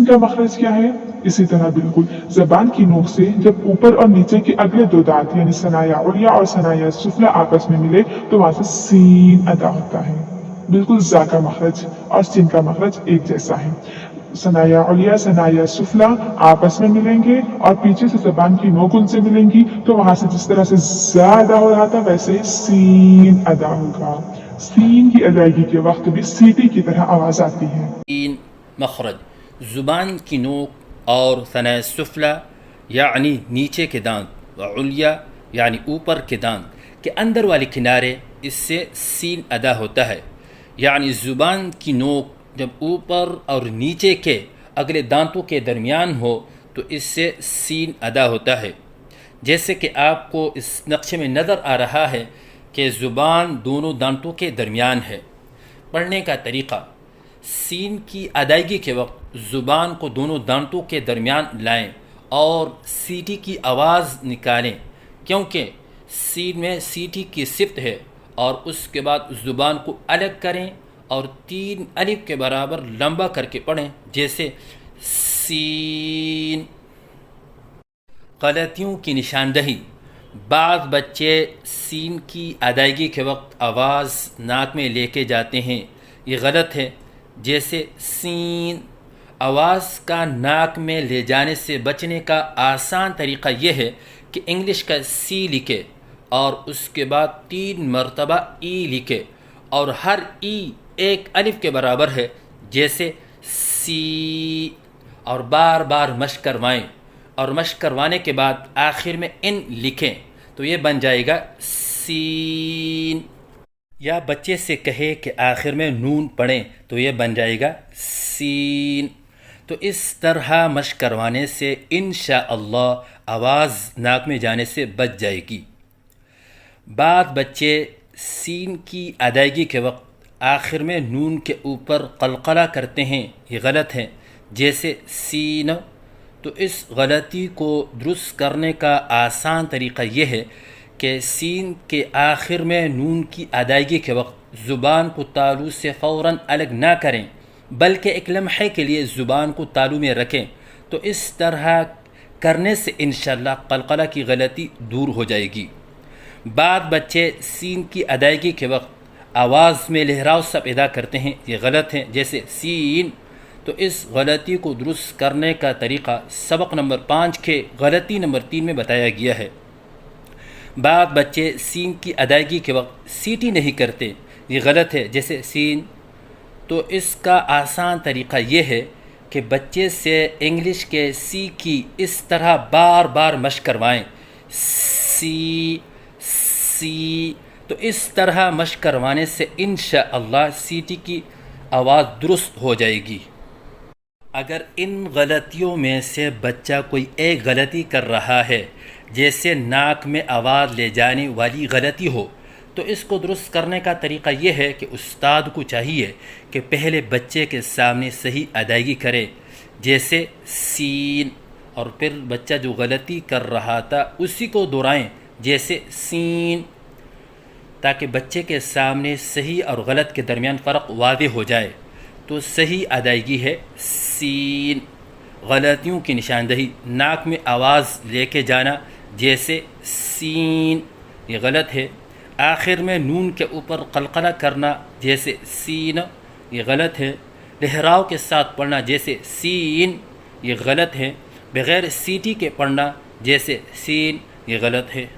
का मखरज क्या है? इसी तरह बिल्कुल जबान की नोक से जब ऊपर और नीचे के अगले दो दांत यानी सनाया उलिया और सनाया सुफला आपस में मिले तो वहां से सीन अदा होता है। बिल्कुल जा का मखरज और सीन का मखरज एक जैसा है। सनाया उलिया सनाया सुफला आपस में मिलेंगे और पीछे से जबान की नोक उनसे मिलेंगी तो वहां से जिस तरह से जा अदा हो रहा था वैसे ही सीन अदा होगा। सीन की अदायगी के वक्त भी सीटी की तरह आवाज आती है। तीन मखरज ज़ुबान की नोक और सनाए सुफला यानी नीचे के दांत व उलिया यानी ऊपर के दांत के अंदर वाले किनारे, इससे सीन अदा होता है। यानी ज़ुबान की नोक जब ऊपर और नीचे के अगले दांतों के दरमियान हो तो इससे सीन अदा होता है। जैसे कि आपको इस नक्शे में नज़र आ रहा है कि ज़ुबान दोनों दांतों के दरमियान है। पढ़ने का तरीक़ा: सीन की अदायगी के वक्त ज़ुबान को दोनों दांतों के दरमियान लाएं और सीटी की आवाज़ निकालें, क्योंकि सीन में सीटी की सिफ्त है। और उसके बाद ज़ुबान को अलग करें और 3 अलिफ के बराबर लंबा करके पढ़ें, जैसे सीन। गलतियों की निशानदही: बाज़ बच्चे सीन की अदायगी के वक्त आवाज़ नाक में लेके जाते हैं, ये गलत है। जैसे सीन। आवाज़ का नाक में ले जाने से बचने का आसान तरीक़ा यह है कि इंग्लिश का सी लिखे और उसके बाद 3 मरतबा ई लिखे और हर ई एक अलिफ के बराबर है, जैसे सी। और बार बार मश्क करवाएं और मश्क करवाने के बाद आखिर में इन लिखें तो ये बन जाएगा सीन। या बच्चे से कहे कि आखिर में नून पढ़ें तो ये बन जाएगा सीन। तो इस तरह मश्क करवाने से इंशाअल्लाह आवाज़ नाक में जाने से बच जाएगी। बाद बच्चे सीन की अदायगी के वक्त आखिर में नून के ऊपर कलकला करते हैं, ये गलत है, जैसे सीन। तो इस गलती को दुरुस्त करने का आसान तरीक़ा यह है कि सीन के आखिर में नून की अदायगी के वक्त ज़ुबान को तालू से फ़ौरन अलग ना करें, बल्कि एक लम्हे के लिए ज़ुबान को तालू में रखें। तो इस तरह करने से इंशाअल्लाह कलकला की गलती दूर हो जाएगी। बाद बच्चे सीन की अदायगी के वक्त आवाज़ में लहराव सा पैदा करते हैं, ये गलत है, जैसे सीन। तो इस गलती को दुरुस्त करने का तरीक़ा सबक नंबर 5 के गलती नंबर 3 में बताया गया है। बाद बच्चे सीन की अदायगी के वक्त सीटी नहीं करते, ये गलत है, जैसे सीन। तो इसका आसान तरीक़ा ये है कि बच्चे से इंग्लिश के सी की इस तरह बार बार मश्क करवाएं, सी सी। तो इस तरह मश्क करवाने से इंशाअल्लाह सीटी की आवाज़ दुरुस्त हो जाएगी। अगर इन गलतियों में से बच्चा कोई एक गलती कर रहा है, जैसे नाक में आवाज़ ले जाने वाली गलती हो, तो इसको दुरुस्त करने का तरीक़ा यह है कि उस्ताद को चाहिए कि पहले बच्चे के सामने सही अदायगी करे, जैसे सीन, और फिर बच्चा जो गलती कर रहा था उसी को दोहराएं, जैसे सीन, ताकि बच्चे के सामने सही और गलत के दरमियान फ़र्क वाज़ेह हो जाए। तो सही अदायगी है सीन। गलतियों की निशानदही: नाक में आवाज़ लेके जाना, जैसे सीन, ये गलत है। आखिर में नून के ऊपर कलकला करना, जैसे सीन, ये गलत है। लहराव के साथ पढ़ना, जैसे सीन, ये गलत है। बग़ैर सीटी के पढ़ना, जैसे सीन, ये गलत है।